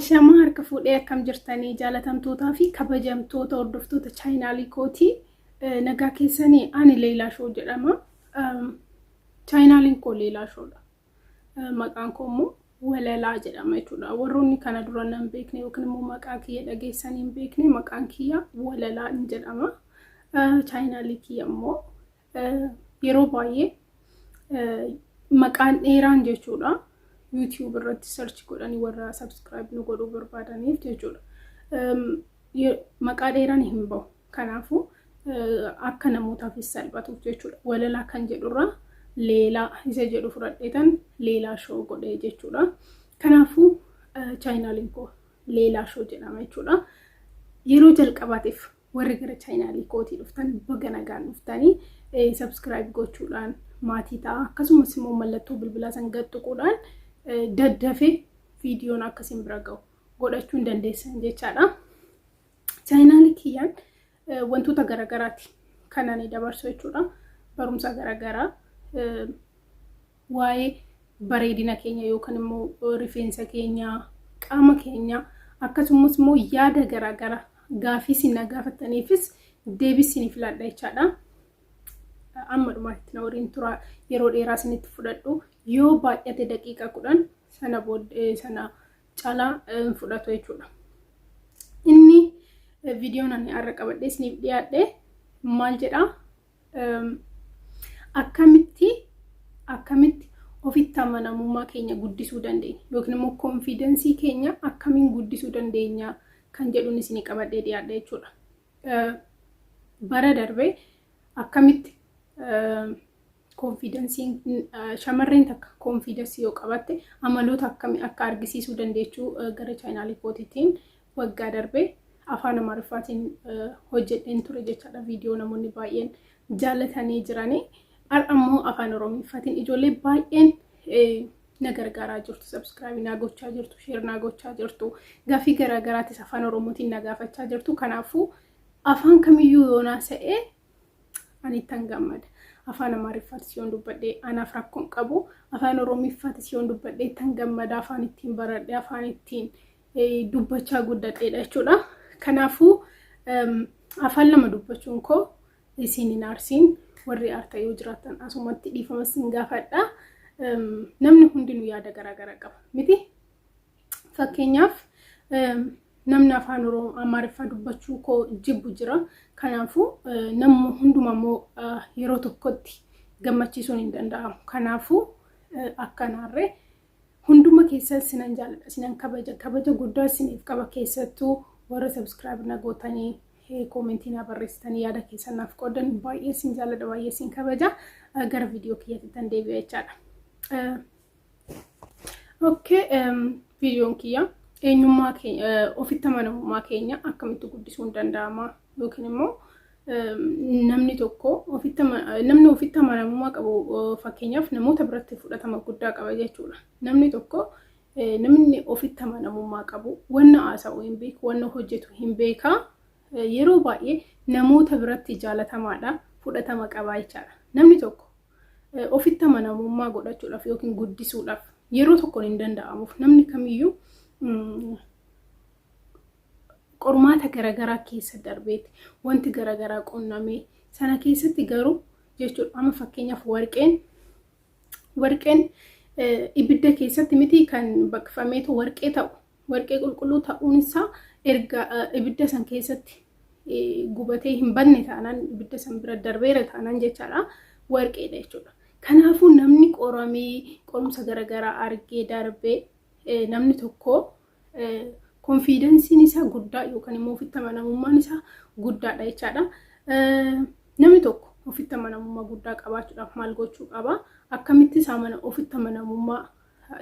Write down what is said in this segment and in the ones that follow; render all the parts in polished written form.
Shama harka fuudhee akkam jirtanii jaalatamtootaa fi kabajamtoota hordoftoota chaayinaalii kootii nagaa keessanii ani Leelaa Shoo jedhama. Chaayinaaliin koo Leelaa Shoodha. Maqaan koo immoo Walalaa jedhama jechuudha. Warroonni kana dura nan beekne yookiin immoo maqaa kiyya dhageessanii hin beekne maqaan kiyya Walalaa jedhama. Chaayinaalii kiyya immoo yeroo baay'ee maqaan dheeraan jechuudha. YouTube irratti search godhanii warra subscribe nu godhuu barbaadaniif jechuudha. Maqaa dheeraan hin bahu. Kanaafuu akka namootaaf salphatuuf jechuudha. Walalaa kan jedhurra Leelaa isa jedhu fudhadheetan Leelaa Shoo godhee jechuudha. Kanaafuu chaayinaaliin koo Leelaa Shoo jedhama jechuudha. Yeroo jalqabaatiif warri gara chaayinaalii kootii dhuftan baga nagaan dhuftanii subscribe gochuudhaan maatii ta'a. Akkasumas immoo mallattoo bilbilaa san gadtuquudhaan daddafee viidiyoon akkasiin bira ga'u godhachuun dandeessan jechaadha. Chaayinaalii kiyyaan wantoota garagaraati kan ani dabarsu jechuudha. Barumsa garagaraa waa'ee bareedina keenya yookaan immoo rifeensa keenya, qaama keenya akkasumas immoo yaada garagaraa gaafii isin gaafataniifis deebii isiniif laadha jechaadha. Amma dhumaatti na waliin tura yeroo dheeraa isinitti fudhadhu yoo baay'ate daqiiqa 10 sana booddee sana caalaa fudhatu jechuudha. Inni viidiyoon ani har'a qabadhee isiniif dhiyaadhe maal jedha? Akkamitti ofitti amanamummaa keenya guddisuu dandeenya yookiin immoo confidence keenya akkamiin guddisuu dandeenya kan jedhuun isinii qabadhee dhiyaadhe jechuudha. Bara darbee akkamitti confidence shamarreen takka confidence yoo qabatte amaloota akkamii akka argisiisuu dandeechuu gara chaayinaalii kootiitiin waggaa darbee afaan Amaariffaatiin hojjedheen ture jechaadha. Viidiyoo namoonni baay'een jaallatanii jiranii ammoo afaan Oromootiin ijoollee baay'een na gargaaraa jirtu, subscribe na gochaa jirtu, share na gochaa jirtu, gaafii garaagaraatis afaan Oromootiin na gaafachaa jirtu. Kanaafuu afaan kamiyyuu yoo naasa'ee ani tan gammada. Afaan Amaariffaatis yoon dubbadhee anaaf rakkoon qabu, afaan Oromooffaatis yoon dubbadhee tan gammada. Afaan ittiin baradhee afaan ittiin dubbachaa guddadheedha jechuudha. Kanaafuu afaan lama dubbachuun koo isin hin aarsiin. Warri aarta yoo jiraatan asumatti dhiifama isin gaafadha. Namni hundinuu yaada garaagaraa qaba miti. Fakkeenyaaf namni afaan Amaariffaa dubbachuu koo jibbu jira. Kanaafuu namni hundumaa immoo yeroo tokkotti gammachiisuun hin danda'amu. Kanaafuu akkanaarree hunduma keessan sinan jaalladha, sinan kabaja guddaa isiniif qaba. Keessattuu warra subscribe na gootanii commentii na barreessitanii yaada keessan naaf qoodan baay'ee isin jaalladha, baay'ee isin kabaja. Gara viidiyoo kiyyaatti deebi'aa jechaadha. Okay, viidiyoon kiyya eenyummaa keenya ofitti amanamummaa keenya akkamitti guddisuun danda'ama yookiin immoo namni ofitti amanamummaa qabu fakkeenyaaf namoota biratti fudhatama guddaa qaba jechuudha. Namni ofitti amanamummaa qabu wanna haasa'u hin beeku, wanna hojjetu hin beeka. Yeroo baay'ee namoota biratti jaalatamaadha, fudhatama qaba jechaadha. Namni tokko ofitti amanamummaa godhachuudhaaf yookiin guddisuudhaaf yeroo tokko hin danda'amuuf namni kamiyyuu qormaata garagaraa keessa darbeeti wanti garagaraa qunnamee sana keessatti garuu jechuudha. Amma fakkeenyaaf warqeen ibidda keessatti miti kan baqfameetu warqee ta'u, warqee qulqulluu ta'uun isaa erga ibidda san keessatti gubatee hin banne taanaan ibidda san bira darbeera taanaan jechaadha warqeedha jechuudha. Kanaafuu namni qorumsa garagaraa argee darbee namni tokko konfiidensiin isaa guddaa yookaan immoo ofitti amanamummaan isaa guddaadha jechaadha. Namni tokko ofitti amanamummaa guddaa qabaachuudhaaf maal gochuu qaba? Akkamitti ofitti amanamummaa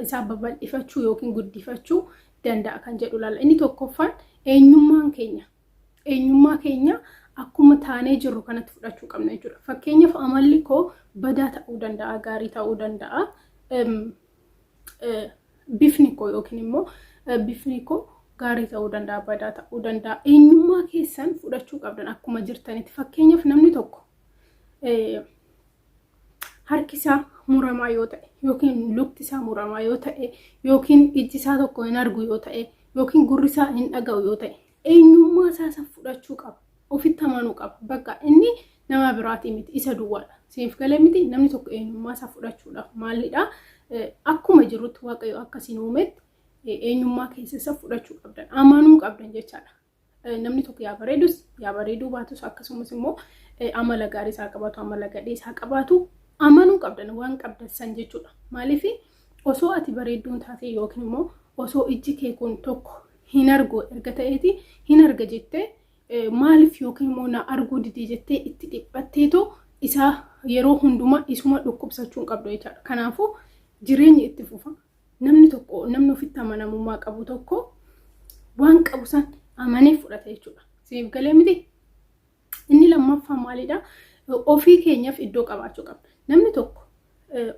isaa babal'ifachuu yookiin guddifachuu danda'a kan jedhu laala. Inni tokkoffaan eenyummaa keenya akkuma taanee jirru kanatti fudhachuu qabna jechuudha. Fakkeenyaaf amalli koo badaa ta'uu danda'a, gaarii ta'uu danda'a. Bifni koo yookiin immoo bifni koo gaarii ta'uu danda'a, badaa ta'uu danda'a. Eenyummaa keessan fudhachuu qabdan akkuma jirtanitti. Fakkeenyaaf namni tokko harki isaa muramaa yoo ta'e yookiin lukti isaa muramaa yoo ta'e yookiin ijji isaa tokko hin argu yoo ta'e yookiin gurri isaa hin dhaga'u yoo ta'e eenyummaa isaa fudhachuu qaba. Ofitti amanuu qaba. Bakka inni nama biraatii miti isa duwwaadha. Siif galee miti namni tokko eenyummaa isaa fudhachuudhaaf maalidha akkuma jirutti waaqayyo akkasiin uumetti eenyummaa keessa isa fudhachuu qabdan. Amanuu qabdan jechaadha. Namni tokko yaa bareeduu baatus akkasumas immoo amala gaarii isaa qabaatu amala gadhee isaa qabaatu amanuu qabdan waan qabdan san jechuudha. Maaliif osoo ati bareedduun taate yookiin immoo osoo ijji kee kun tokko hin argu erga ta'eeti hin arga jettee maaliif yookiin immoo na arguu didee jettee itti dhiphatteetu isaa yeroo hundumaa isuma dhukkubsachuu qabdu jechaadha. Kanaafuu jireenyi itti fufa. Namni ofitti amanamummaa qabu tokko waan qabu san amanee fudhata jechuudha. Siif galee miti. Inni lammaffaa maalidha? Ofii keenyaaf iddoo qabaachuu qabna. Namni tokko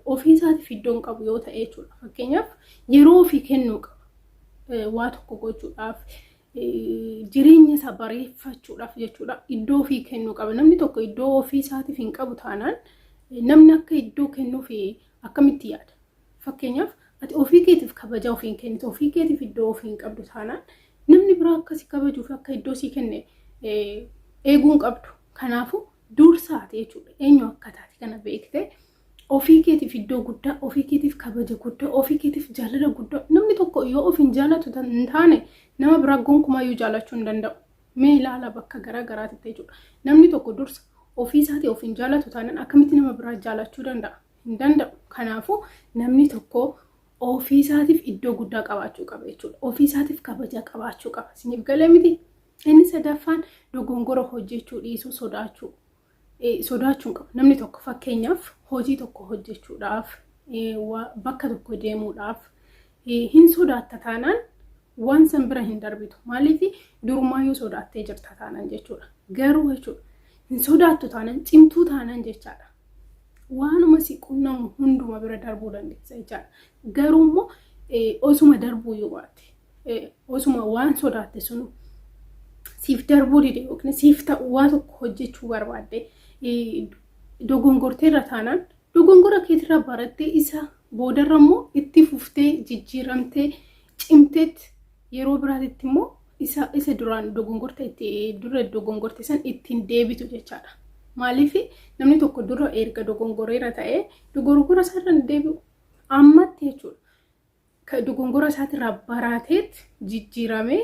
ofii isaatiif iddoo hin qabu yoo ta'e jechuudha. Fakkeenyaaf yeroo ofii kennuu qaba. Waa tokko gochuudhaaf jireenya isaa bareeffachuudhaaf jechuudha. Iddoo ofii kennuu qaba. Namni tokko iddoo ofii isaatiif hin qabu taanaan namni akka iddoo kennuuf akkamitti yaada? Fakkeenyaaf ati ofii keetiif kabaja ofii kennitu ofii keetiif iddoo ofii hin qabdu taanaan namni biraa akkasi kabajuuf akka iddoo sii kenne eeguu hin qabdu. Kanaafuu dursaati jechuudha. Eenyu akka taate kana beektee ofii keetiif iddoo guddaa, ofii keetiif kabaja guddaa, ofii keetiif jaalala guddaa. Namni tokko yoo ofiin jaalatu hin taane nama biraa gonkumayyuu jaalachuu hin danda'u. Mee ilaala bakka garaa garaatti jechuudha. Namni tokko dursa ofii isaatii ofiin jaalatu taanaan akkamitti nama biraa jaalachuu danda'a? Hin danda'u. Kanaafuu namni tokko ofii isaatiif iddoo guddaa qabaachuu qaba jechuudha. Ofii isaatiif kabaja qabaachuu qaba. Isiniif galee miti? Inni sadaffaan dogongora hojjechuu dhiisuu sodaachuun qaba. Namni tokko fakkeenyaaf hojii tokko hojjechuudhaaf bakka tokko deemuudhaaf hin sodaatta taanaan waan san bira hin darbitu. Maaliif durumaayyuu sodaattee jirta taanaan jechuudha. Garuu jechuudha hin sodaattu taanaan cimtuu taanaan jechaadha. Waanuma si qunnamu hunduma bira darbuu dandeessa jechaadha. Garuu immoo osuma darbuu yoo baatte osuma waan sodaatte sun siif darbuu dide yookiin siif ta'u waa tokko hojjechuu barbaadde dogongorteerra taanaan dogongora keetirra barattee isa boodarra immoo itti fuftee jijjiiramtee cimteetti yeroo biraatitti immoo isa duraan dogongorte san ittiin deebitu jechaadha. Maaliif namni tokko dura erga dogongoreera ta'ee dogongora isaarra deebi'u ammatti jechuudha. Dogongora isaatirraa baraateetti jijjiiramee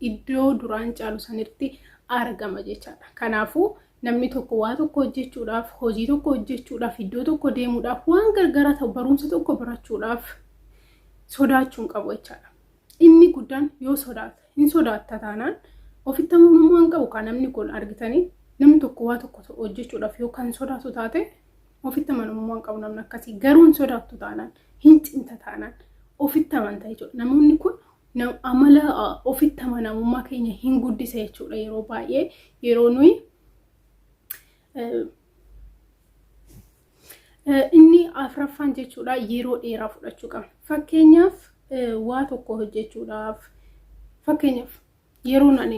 iddoo duraan caalu sanitti argama jechaadha. Kanaafuu namni tokko waa tokko hojjechuudhaaf, hojii tokko hojjechuudhaaf, iddoo tokko deemuudhaaf, waan gargaraa ta'u barumsa tokko barachuudhaaf sodaachuun qabu jechaadha. Inni guddaan yoo hin sodaatta taanaan ofitti amanamummaa hin qabu. Kan namni kun argitanii namni tokko waa tokko hojjechuudhaaf yoo kan sodaatu taate ofitti amanamummaa hin qabu namni akkasii. Garuu hin sodaattu taanaan, hin cimta taanaan ofitti amanta jechuudha. Namoonni kun amala ofitti amanamummaa keenya hin guddisa jechuudha. Yeroo baay'ee yeroo nuyi inni afraffaan jechuudha yeroo dheeraa fudhachuu qabna. Fakkeenyaaf waa tokko hojjechuudhaaf fakkeenyaaf yeroo ani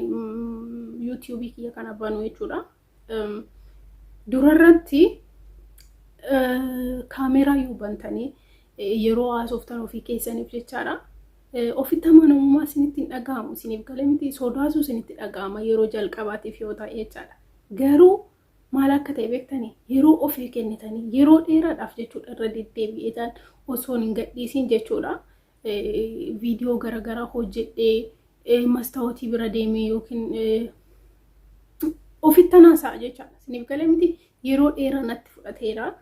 YouTube kiyya kana banu jechuudha. Durarratti kaameeraa yoo bantanii yeroo haasoftan ofii keessaniif jechaadha. Ofitti amanamummaa isinitti hin dhaga'amu. Isiniif galee miti sodaasuu isinitti dhaga'ama yeroo jalqabaatiif yoo ta'e jechaadha. Garuu maal akka ta'e beektanii yeroo ofii kennitanii yeroo dheeraadhaaf jechuudha irra deddeebi'eetaan osoo hin gadhiisin jechuudha. Viidiyoo garaagaraa hojjedhee mastaawotii bira deemee yookiin ofitti naasa'a jechaadha. Isiniif galee miti yeroo dheeraa natti fudhateera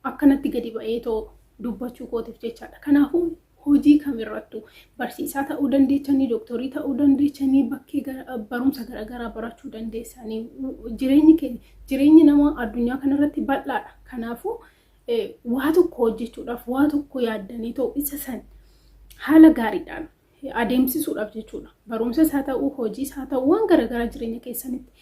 akkanatti gadi ba'eetoo dubbachuu kootiif jechaadha. Kanaafuu hojii kamirrattu barsiisaa ta'uu dandeessanii, dooktorii ta'uu dandeessanii, bakkee barumsa garaagaraa barachuu dandeessanii. Jireenyi namaa addunyaa kanarratti bal'aadha. Kanaafuu waa tokko hojjechuudhaaf, waa tokko yaaddanii ta'u isa san haala gaariidhaan adeemsisuudhaaf jechuudha. Barumsas haa ta'u, hojiis haa ta'u, waan garaagaraa jireenya keessanitti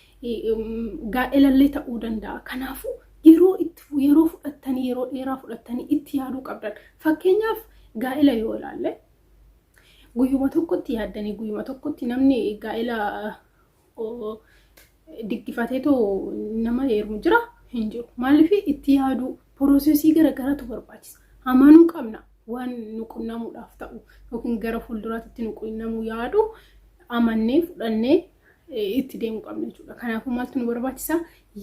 gaa'elallee ta'uu danda'a. Kanaafuu yeroo fudhattanii, yeroo dheeraa fudhattanii itti yaaduu qabdan. Fakkeenyaaf gaa'ela yoo ilaalle guyyuma tokkotti yaaddanii guyyuma tokkotti namni gaa'ela diggifateetoo nama heerumu jira hin jiru. Maaliif itti yaaduu piroosesii garaagaraatu barbaachisa. Amanuu qabna. waan nu qunnamuudhaaf ta'u yookiin gara fuulduraatti nu qunnamu yaadu amannee fudhannee itti deemuu qabna jechuudha. Kanaafuu maaltu nu barbaachisa?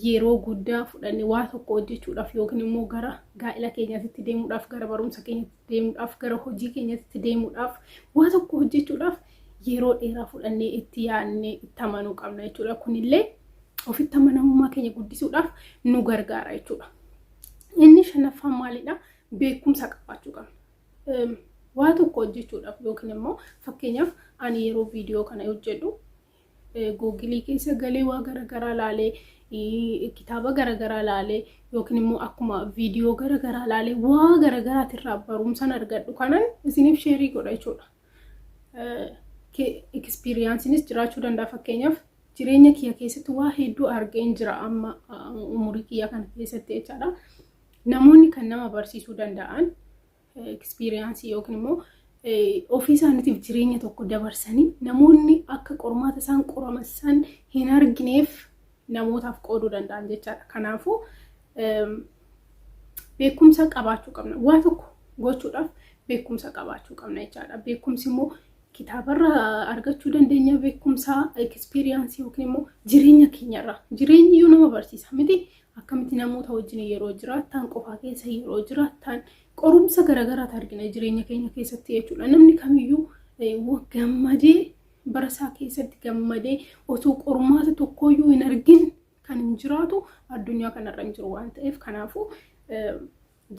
Yeroo guddaa fudhannee waa tokko hojjechuudhaaf yookiin immoo gara gaa'ela keenyaatti deemuudhaaf, gara barumsa keenyaatti deemuudhaaf, gara hojii keenyaatti deemuudhaaf, waa tokko hojjechuudhaaf yeroo dheeraa fudhannee itti yaadnee itti amanuu qabna jechuudha. Kunillee ofitti amanamummaa keenya guddisuudhaaf nu gargaara jechuudha. Inni shanaffaan maalidha? Beekumsa qabaachuu qabna. Waa tokko hojjechuudhaaf yookiin immoo fakkeenyaaf ani yeroo viidiyoo kana hojjedhu Google keessa galee waa garagaraa laalee, kitaaba garagaraa laalee yookiin immoo akkuma viidiyoo garagaraa laalee waa garagaraatiirraa barumsan argadhu kanan isiniif sheerii godha jechuudha. Experiencenis jiraachuu danda'a. Fakkeenyaaf jireenya kiyya keessatti waa hedduu argeen jira amma umurii kiyya kana keessatti jechaadha. Namoonni kan nama barsiisuu danda'an experience yookiin immoo ofii isaaniitiif jireenya tokko dabarsanii namoonni akka qormaata isaan qoraman hin argineef namootaaf qooduu danda'an jechaadha. Kanaafuu beekumsa qabaachuu qabna. Waa tokko gochuudhaaf beekumsa qabaachuu qabna jechaadha. Beekumsi immoo kitaabarraa argachuu dandeenya, beekumsa experience yookiin immoo jireenya keenyarraa. Jireenyi yoo nama barsiisa miti akkamitti namoota wajjin yeroo jiraattan, qofaa keessa yeroo jiraattan qorumsa garagaraatu argina jireenya keenya keessatti jechuudha. Namni kamiyyuu gammadee barasaa keessatti gammadee osoo qormaata tokkoyyuu hin argin kan hin jiraatu addunyaa kanarra hin jiru waan ta'eef kanaafuu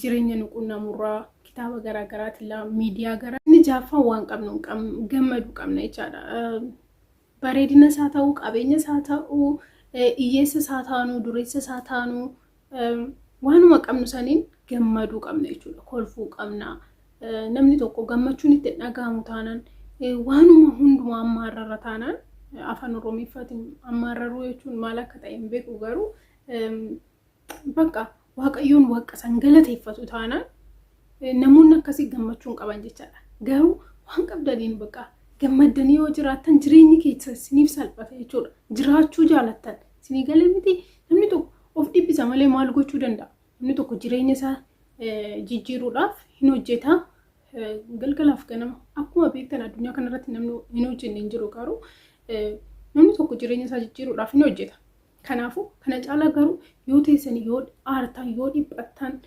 jireenya nu qunnamurraa kitaaba garagaraatiillee miidiyaa garaa inni jaaffaan waan qabnu gammaduu qabna jechaadha. Bareedina isaa ta'uu, qabeenya isaa ta'uu, hiyyeessa isaa taanuu, dureessa isaa taanuu waanuma qabnu saniin gammaduu qabna jechuudha. Kolfuu qabna. Namni tokko gammachuun itti dhagahamu taanaan waanuma hundumaa ammaarrarra taanaan afaan Oromootiin ammaarraruu jechuun maal akka ta'e hin beeku garuu bakka Waaqayyoon waaqasan galateeffatu taanaan namoonni akkasii gammachuun qaban jechaadha. Garuu waan qabdaniin bakka gammaddanii yoo jiraattan jireenyi keessa isiniif salphata jechuudha. Jiraachuu jaalattan isinii galee miti namni tokko of dhibbisa malee maal gochuu danda'a? Namni tokko jireenya isaa jijjiiruudhaaf hin hojjeta. Galgalaaf ganama akkuma beektan addunyaa kanarratti namni hin hojjenne hin jiru garuu namni tokko jireenya isaa jijjiiruudhaaf hin hojjeta. Kanaafuu kana caalaa garuu yoo teessanii yoo aartan yoo dhiphattan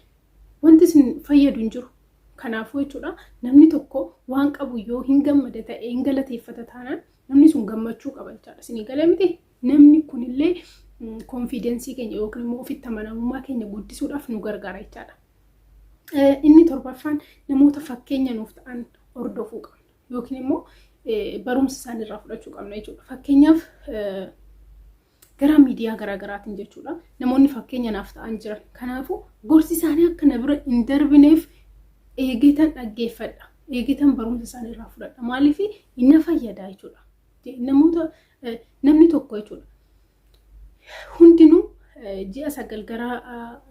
wanti isin fayyadu hin jiru. Kanaafuu jechuudha namni tokko waan qabu yoo hin gammade ta'e hin galateeffata taanaan namni sun gammachuu qaba jechaadha. Isinii galee miti namni kunillee konfiidensii keenya yookiin immoo ofitti amanamummaa keenya guddisuudhaaf nu gargaara jechaadha. Inni torbaffaan namoota fakkeenya nuuf ta'an hordofuu qabna yookiin immoo barumsa isaaniirraa fudhachuu qabna jechuudha. Fakkeenyaaf gara miidiyaa garaagaraatiin jechuudha. Namoonni fakkeenya naaf ta'an jiran. Kanaafuu gorsi isaanii akka na bira hin darbineef eegetan dhaggeeffadha. Eegetan barumsa isaaniirraa fudhadha. Maaliif inni fayyada jechuudha. Namoota namni tokko jechuudha. Hundinuu ji'a 9 gara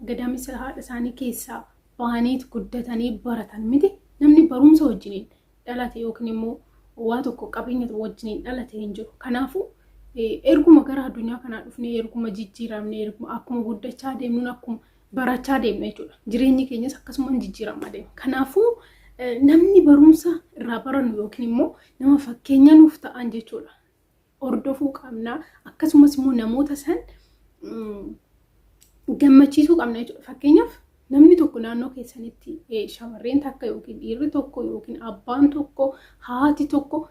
gadaamisa haadha isaanii keessaa bahanii guddatanii baratan miti. Namni barumsa wajjiniin dhalate yookiin immoo waa tokko qabeenya wajjiniin dhalate hin jiru. Kanaafuu erguma gara addunyaa kanaa dhufnee erguma jijjiiramnee erguma akkuma guddachaa deemnuun akkuma barachaa deemna jechuudha. Jireenyi keenyas akkasuma jijjiiramaa deema. Kanaafuu namni barumsa irraa barannu yookiin immoo nama fakkeenya nuuf ta'an jechuudha. Hordofuu qabna. Akkasumas immoo namoota san gammachiisuu qabna jechuudha. Fakkeenyaaf namni tokko naannoo keessanitti shamarreen takka yookiin dhiirri tokko yookiin abbaan tokko haati tokko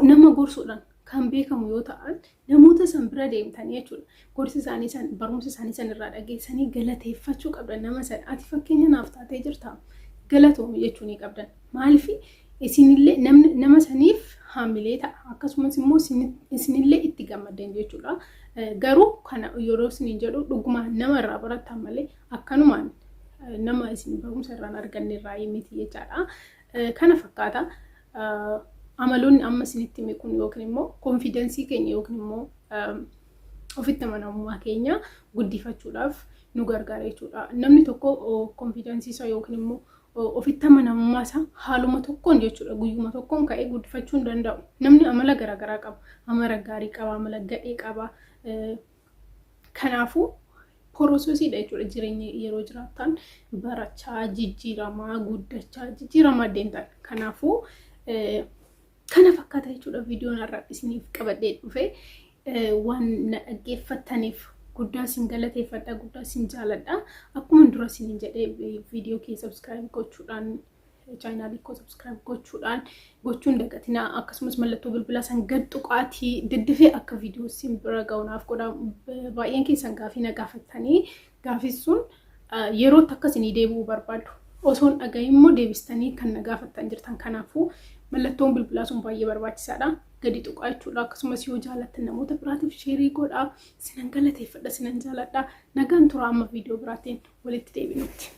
nama gorsuudhaan kan beekamu yoo ta'an namoota san bira deemtanii jechuudha. Gorsi isaanii san barumsa isaanii san irraa dhageessanii galateeffachuu qabdan nama san. Ati fakkeenya naaf taatee jirta galatoomi jechuu ni qabdan. Maaliif isinillee nama saniif haamilee ta'a. Akkasumas immoo isinillee itti gammaddan jechuudha. Garuu kana yeroo isiniin jedhu dhugumaan nama irraa barattan malee akkanumaan nama isin barumsa irraan arganne irraa miti jechaadha. Kana fakkaata. Amaloonni amma isinitti hime kun yookiin immoo konfiidensii keenya yookiin immoo ofitti amanamummaa keenya guddifachuudhaaf nu gargaara jechuudha. Namni tokko konfiidensii isaa yookiin immoo ofitti amanamummaa isaa haaluma tokkoon jechuudha guyyuma tokkoon ka'ee guddifachuu hin danda'u. Namni amala garaagaraa qaba. Amala gaarii qaba, amala gadhee qaba. Kanaafuu Poroosesiidha jechuudha jireenya yeroo jiraatan barachaa jijjiiramaa guddachaa jijjiiramaa deemtan. Kanaafuu kana fakkaata jechuudha viidiyoon har'a isiniif qabadhee dhufe waan na dhaggeeffattaniif guddaa isin galateeffadha guddaa isin jaaladha. Akkuma dura isin jedhee viidiyoo kee subscribe gochuudhaan channel koo subscribe gochuun dagatina akkasumas mallattoo bilbilaa san gad tuqaatii diddifee akka viidiyoo isin bira ga'uudhaaf godha baay'een keessan gaafii na gaafattanii gaafii sun yeroo takka isin deebi'uu barbaadu osoon dhagahin immoo deebistanii kan na gaafattan jirtan. Kanaafuu mallattoon bilbilaa sun baay'ee barbaachisaadha gadi tuqaa jechuudha. Akkasumas yoo jaalattan namoota biraatiif sheerii godhaa. Sinan galateeffadha sinan jaaladha. Nagaan tura amma viidiyoo biraatiin walitti deebinutti.